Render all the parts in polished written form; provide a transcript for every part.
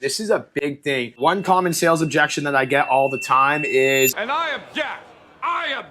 This is a big thing. One common sales objection that I get all the time is, and I object. I object.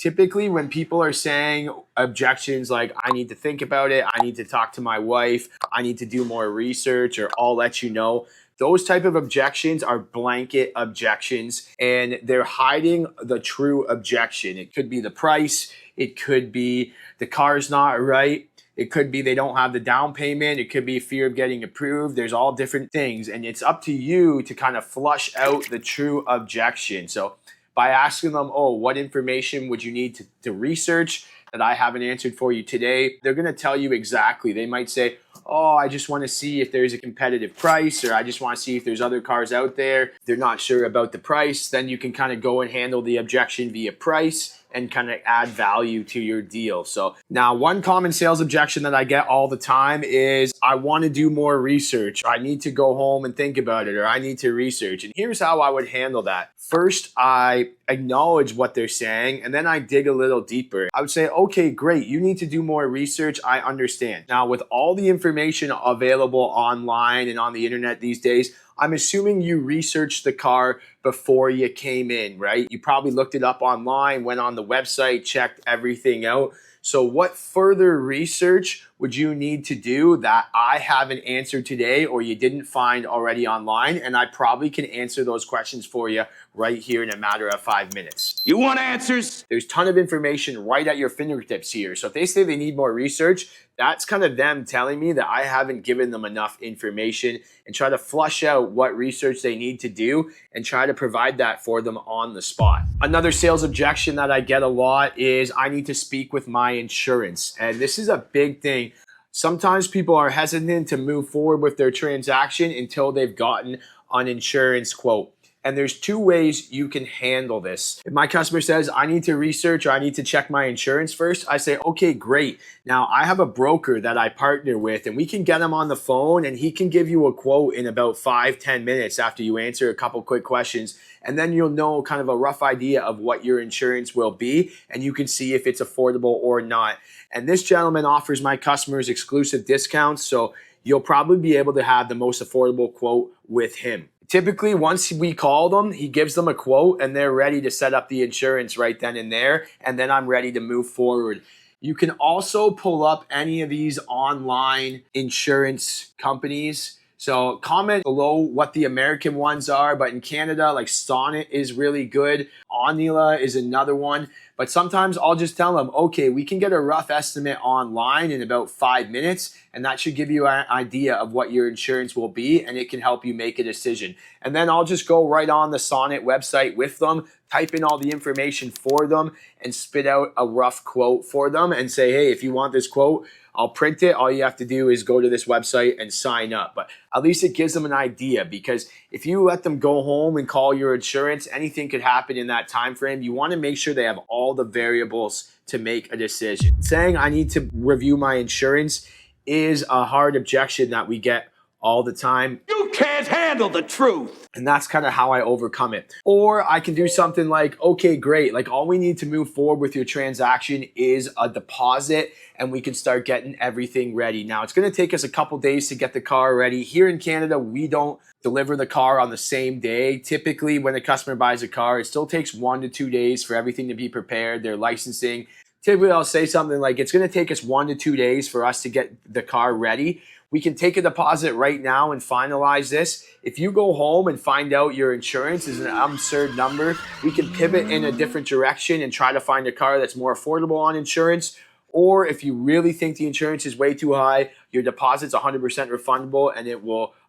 typically when people are saying objections like, I need to think about it, I need to talk to my wife, I need to do more research, or I'll let you know. Those type of objections are blanket objections, and they're hiding the true objection. It could be the price. It could be the car's not right. It could be they don't have the down payment. It could be fear of getting approved. There's all different things, and it's up to you to kind of flush out the true objection. So by asking them, oh, what information would you need to research that I haven't answered for you today, they're going to tell you exactly. They might say, oh, I just want to see if there's a competitive price, or I just want to see if there's other cars out there. They're not sure about the price. Then you can kind of go and handle the objection via price and kind of add value to your deal. So now, one common sales objection that I get all the time is, I want to do more research. I need to go home and think about it, or I need to research. And here's how I would handle that. First, I acknowledge what they're saying, and then I dig a little deeper. I would say, okay, great. You need to do more research. I understand. Now, with all the information available online and on the internet these days, I'm assuming you researched the car before you came in, right? You probably looked it up online, went on the website, checked everything out. So what further research would you need to do that I haven't answered today, or you didn't find already online? And I probably can answer those questions for you right here in a matter of 5 minutes. You want answers? There's a ton of information right at your fingertips here. So if they say they need more research, that's kind of them telling me that I haven't given them enough information, and try to flush out what research they need to do and try to provide that for them on the spot. Another sales objection that I get a lot is, I need to speak with my insurance. And this is a big thing. Sometimes people are hesitant to move forward with their transaction until they've gotten an insurance quote. And there's two ways you can handle this. If my customer says, I need to research, or I need to check my insurance first, I say, okay, great. Now I have a broker that I partner with, and we can get him on the phone, and he can give you a quote in about 5-10 minutes after you answer a couple quick questions. And then you'll know kind of a rough idea of what your insurance will be, and you can see if it's affordable or not. And this gentleman offers my customers exclusive discounts, so you'll probably be able to have the most affordable quote with him. Typically, once we call them, he gives them a quote, and they're ready to set up the insurance right then and there, and then I'm ready to move forward. You can also pull up any of these online insurance companies. So comment below what the American ones are, but in Canada, like Sonnet is really good. Onila is another one. But sometimes I'll just tell them, okay, we can get a rough estimate online in about 5 minutes, and that should give you an idea of what your insurance will be, and it can help you make a decision. And then I'll just go right on the Sonnet website with them, type in all the information for them, and spit out a rough quote for them and say, hey, if you want this quote, I'll print it. All you have to do is go to this website and sign up. But at least it gives them an idea, because if you let them go home and call your insurance, anything could happen in that time frame. You want to make sure they have all the variables to make a decision. Saying I need to review my insurance is a hard objection that we get all the time. You can't handle the truth. And that's kind of how I overcome it. Or I can do something like, okay, great. Like, all we need to move forward with your transaction is a deposit, and we can start getting everything ready. Now, it's going to take us a couple days to get the car ready. Here in Canada, we don't deliver the car on the same day. Typically, when a customer buys a car, it still takes 1 to 2 days for everything to be prepared, their licensing. Typically, I'll say something like, it's going to take us 1 to 2 days for us to get the car ready. We can take a deposit right now and finalize this. If you go home and find out your insurance is an absurd number, we can pivot in a different direction and try to find a car that's more affordable on insurance. Or if you really think the insurance is way too high, your deposit's 100% refundable, and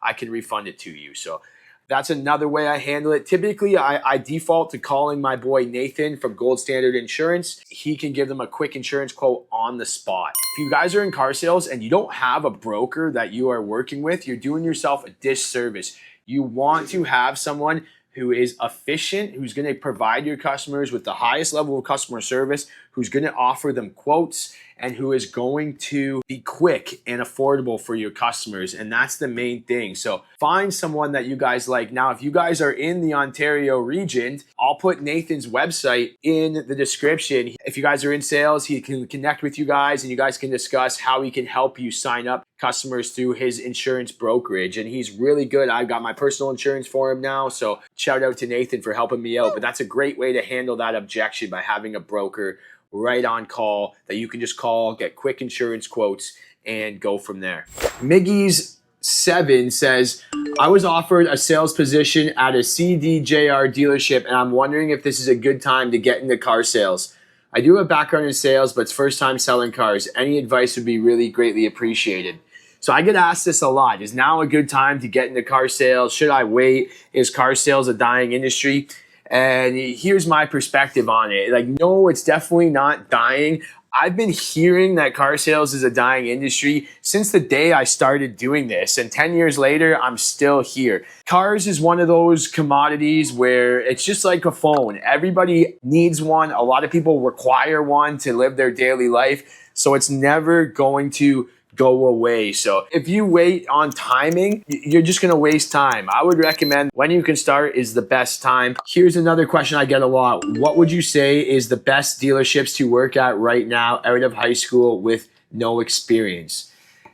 I can refund it to you. So that's another way I handle it. Typically, I default to calling my boy Nathan from Gold Standard Insurance. He can give them a quick insurance quote on the spot. If you guys are in car sales and you don't have a broker that you are working with, you're doing yourself a disservice. You want to have someone who is efficient, who's going to provide your customers with the highest level of customer service, who's going to offer them quotes, and who is going to be quick and affordable for your customers. And that's the main thing. So find someone that you guys like. Now, if you guys are in the Ontario region, I'll put Nathan's website in the description. If you guys are in sales, he can connect with you guys and you guys can discuss how he can help you sign up customers through his insurance brokerage. And he's really good. I've got my personal insurance for him now. So shout out to Nathan for helping me out. But that's a great way to handle that objection by having a broker right on call that you can just call, get quick insurance quotes, and go from there. Miggy's 7 says, I was offered a sales position at a CDJR dealership and I'm wondering if this is a good time to get into car sales. I do have a background in sales, but it's first time selling cars. Any advice would be really greatly appreciated. So I get asked this a lot. Is now a good time to get into car sales? Should I wait? Is car sales a dying industry? And here's my perspective on it. Like, no, it's definitely not dying. I've been hearing that car sales is a dying industry since the day I started doing this. And 10 years later, I'm still here. Cars is one of those commodities where it's just like a phone. Everybody needs one. A lot of people require one to live their daily life. So it's never going to go away. So if you wait on timing, you're just going to waste time. I would recommend when you can start is the best time. Here's another question I get a lot. What would you say is the best dealerships to work at right now out of high school with no experience?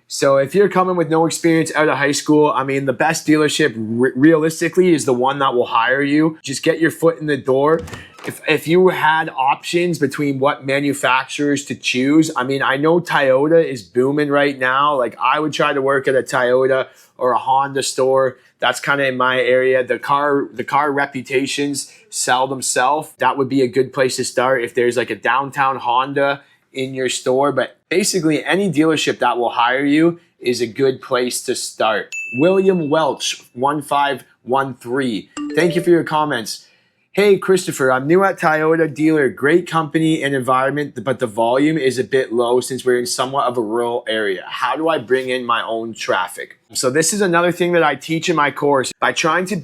So if you're coming with no experience out of high school, I mean, the best dealership realistically is the one that will hire you. Just get your foot in the door. If you had options between what manufacturers to choose, I mean, I know Toyota is booming right now. Like, I would try to work at a Toyota or a Honda store. That's kind of in my area. The car reputations sell themselves. That would be a good place to start if there's like a downtown Honda in your store. But basically any dealership that will hire you is a good place to start. William Welch 1513. Thank you for your comments. Hey, Christopher, I'm new at Toyota dealer. Great company and environment, but the volume is a bit low since we're in somewhat of a rural area. How do I bring in my own traffic? So this is another thing that I teach in my course. By trying to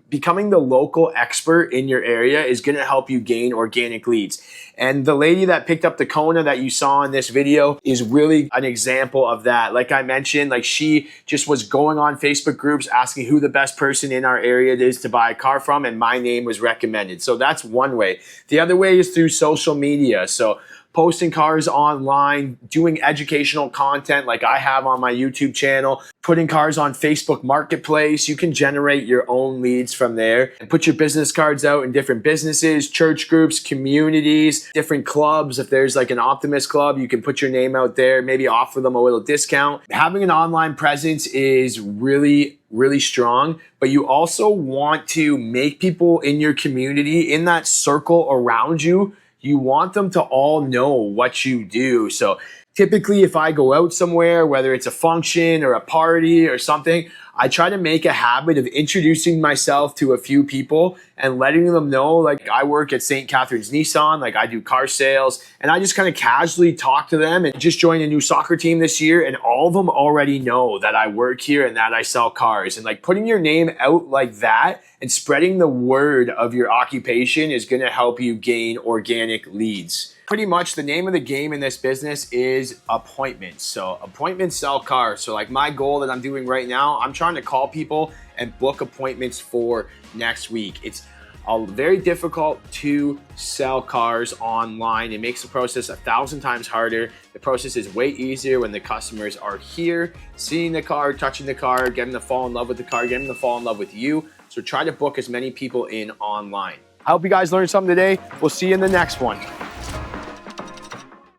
becoming the local expert in your area is going to help you gain organic leads. And the lady that picked up the Kona that you saw in this video is really an example of that. Like I mentioned, like she just was going on Facebook groups asking who the best person in our area is to buy a car from, and my name was recommended. So that's one way. The other way is through social media. So posting cars online, doing educational content like I have on my YouTube channel, putting cars on Facebook Marketplace. You can generate your own leads from there and put your business cards out in different businesses, church groups, communities, different clubs. If there's like an Optimist club, you can put your name out there, maybe offer them a little discount. Having an online presence is really strong, but you also want to make people in your community, in that circle around you, you want them to all know what you do. So typically if I go out somewhere, whether it's a function or a party or something, I try to make a habit of introducing myself to a few people and letting them know, like, I work at St. Catharines Nissan, like I do car sales, and I just kind of casually talk to them and just joined a new soccer team this year, and all of them already know that I work here and that I sell cars. And like putting your name out like that and spreading the word of your occupation is going to help you gain organic leads. Pretty much the name of the game in this business is appointments. So appointments sell cars. So like my goal that I'm doing right now, I'm trying to call people and book appointments for next week. It's very difficult to sell cars online. It makes the process 1,000 times harder. The process is way easier when the customers are here, seeing the car, touching the car, getting them to fall in love with the car, getting them to fall in love with you. So try to book as many people in online. I hope you guys learned something today. We'll see you in the next one.